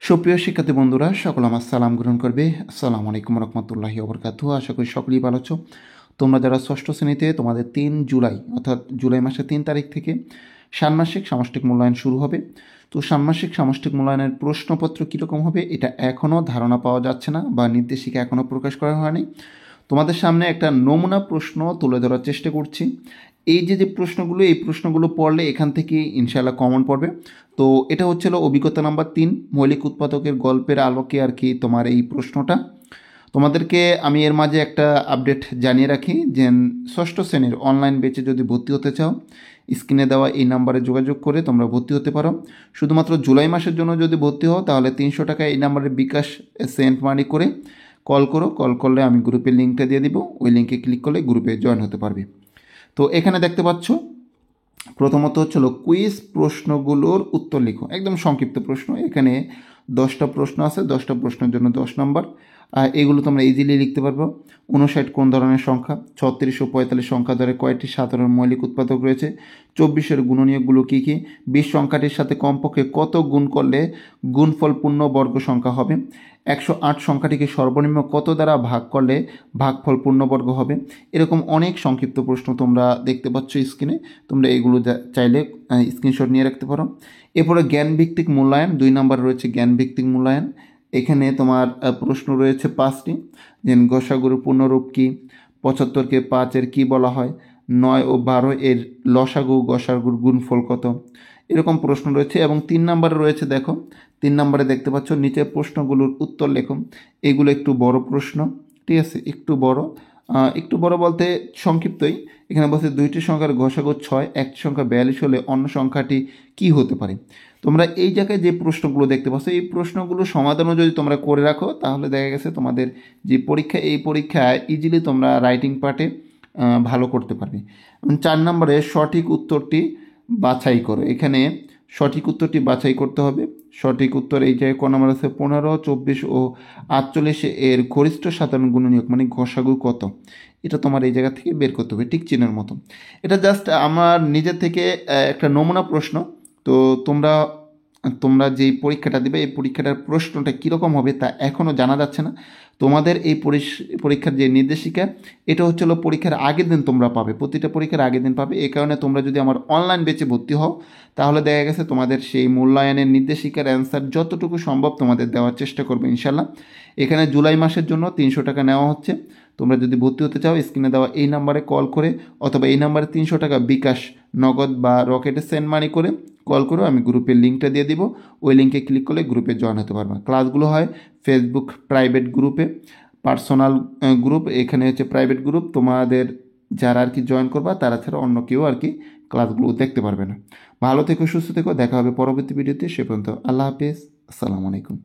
সুপ্রিয় শিক্ষার্থী বন্ধুরা, সকল আমার সালাম গ্রহণ করবে। আসসালামু আলাইকুম রহমতুল্লাহি ওবরকাতুহু। আশা করি সকলেই ভালো আছো। তোমরা যারা ষষ্ঠ শ্রেণীতে, তোমাদের 3 জুলাই অর্থাৎ জুলাই মাসের 3 তারিখ থেকে ষান্মাসিক সামষ্টিক মূল্যায়ন শুরু হবে। তো ষান্মাসিক সামষ্টিক মূল্যায়নের প্রশ্নপত্র কীরকম হবে এটা এখনও ধারণা পাওয়া যাচ্ছে না বা নির্দেশিকা এখনও প্রকাশ করা হয়নি। তোমাদের সামনে একটা নমুনা প্রশ্ন তুলে ধরার চেষ্টা করছি। এই যে প্রশ্নগুলো, এই প্রশ্নগুলো পড়লে এখান থেকে ইনশাআল্লাহ কমন পড়বে। তো এটা হচ্ছিল অভিজ্ঞতা নাম্বার 3, মৌলিক উৎপাদকের গল্পের আলোকে আর কি তোমার এই প্রশ্নটা। তোমাদেরকে আমি এর মাঝে একটা আপডেট জানিয়ে রাখি যে ষষ্ঠ শ্রেণীর অনলাইন ব্যাচে যদি ভর্তি হতে চাও, স্ক্রিনে দেওয়া এই নাম্বারে যোগাযোগ করে তোমরা ভর্তি হতে পারো। শুধুমাত্র জুলাই মাসের জন্য যদি ভর্তি হও তাহলে 300 টাকা এই নাম্বারে বিকাশ সেন্ট মানি করে কল করো। কল করলে আমি গ্রুপের লিঙ্কটা দিয়ে দিব, ওই লিঙ্কে ক্লিক করলে গ্রুপে জয়েন হতে পারবে। তো এখানে দেখতে পাচ্ছ প্রথমত হচ্ছিল কুইজ প্রশ্নগুলোর উত্তর লিখো, একদম সংক্ষিপ্ত প্রশ্ন। এখানে 10টা প্রশ্ন আছে, 10টা প্রশ্নের জন্য 10 নম্বর। এগুলো তোমরা ইজিলি লিখতে পারবো। 59 কোন ধরনের সংখ্যা? 36 ও 45 সংখ্যা ধরে কয়টি সাধারণ মৌলিক উৎপাদক রয়েছে? 24-এর গুণনীয়কগুলো কী কী? 20 সংখ্যাটির সাথে কমপক্ষে কত গুণ করলে গুণফল পূর্ণবর্গ সংখ্যা হবে? 108 সংখ্যাটিকে সর্বনিম্ন কত দ্বারা ভাগ করলে ভাগফল পূর্ণবর্গ হবে? এরকম অনেক সংক্ষিপ্ত প্রশ্ন তোমরা দেখতে পাচ্ছ স্ক্রিনে। তোমরা এগুলো চাইলে স্ক্রিনশট নিয়ে রাখতে পারো। এরপরে জ্ঞানভিত্তিক মূল্যায়ন 2 নম্বর রয়েছে জ্ঞানভিত্তিক মূল্যায়ন। এখানে তোমার প্রশ্ন রয়েছে 5টি। যেন গসাগুর পূর্ণরূপ কী? 75কে 5-এর কী বলা হয়? 9 ও 12 এর লসাগু গসাগুর গুণফল কত? এরকম প্রশ্ন রয়েছে। এবং 3 নম্বরে রয়েছে, দেখো 3 নম্বরে দেখতে পাচ্ছ নিচের প্রশ্নগুলোর উত্তর লেখো। এগুলো একটু বড় প্রশ্ন, ঠিক আছে, একটু বড় বলতে সংক্ষিপ্তই। এখানে বলছে 2টি সংখ্যার গসাগু 6, একটি সংখ্যা 42 হলে অন্য সংখ্যাটি কি হতে পারে? তোমরা এই জায়গায় যে প্রশ্নগুলো দেখতে পাচ্ছ, এই প্রশ্নগুলো সমাধানও যদি তোমরা করে রাখো তাহলে দেখা গেছে তোমাদের যে পরীক্ষা, এই পরীক্ষায় ইজিলি তোমরা রাইটিং পার্টে ভালো করতে পারবে। 4 নম্বরে সঠিক উত্তরটি বাছাই করো। এখানে সঠিক উত্তরটি বাছাই করতে হবে। সঠিক উত্তর এই জায়গায় কোন নম্বর আছে? 15, 24 ও 48 এর গরিষ্ঠ সাধারণ গুণনীয়ক মানে গসাগু কত? এটা তোমার এই জায়গা থেকে বের করতে হবে, ঠিক চিহ্নের মতো। এটা জাস্ট আমার নিজের থেকে একটা নমুনা প্রশ্ন। তো তোমরা যেই পরীক্ষাটা দেবে, এই পরীক্ষাটার প্রশ্নটা কীরকম হবে তা এখনও জানা যাচ্ছে না। তোমাদের এই পরীক্ষার যে নির্দেশিকা, এটা হচ্ছিল পরীক্ষার আগের দিন তোমরা পাবে, প্রতিটা পরীক্ষার আগের দিন পাবে। এই কারণে তোমরা যদি আমার অনলাইন ব্যাচে ভর্তি হও তাহলে দেখা গেছে তোমাদের সেই মূল্যায়নের নির্দেশিকার অ্যান্সার যতটুকু সম্ভব তোমাদের দেওয়ার চেষ্টা করবে ইনশাল্লাহ। এখানে জুলাই মাসের জন্য 300 টাকা নেওয়া হচ্ছে। তোমরা যদি ভর্তি হতে চাও স্ক্রিনে দেওয়া এই নাম্বারে কল করে অথবা এই নাম্বারে 300 টাকা বিকাশ, নগদ বা রকেটে সেন্ড মানি করে কল করো। আমি গ্রুপের লিঙ্কটা দিয়ে দিব, ওই লিঙ্কে ক্লিক করলে গ্রুপে জয়েন হতে পারবে। ক্লাসগুলো হয় ফেসবুক প্রাইভেট গ্রুপে, পার্সোনাল গ্রুপ, এখানে হচ্ছে প্রাইভেট গ্রুপ। তোমাদের যারা আর কি জয়েন করবা তারা ছাড়া অন্য কেউ আর কি ক্লাসগুলো দেখতে পারবে না। ভালো থেকো, সুস্থ থেকো, দেখা হবে পরবর্তী ভিডিওতে। সে পর্যন্ত আল্লাহ হাফেজ, আসসালামু আলাইকুম।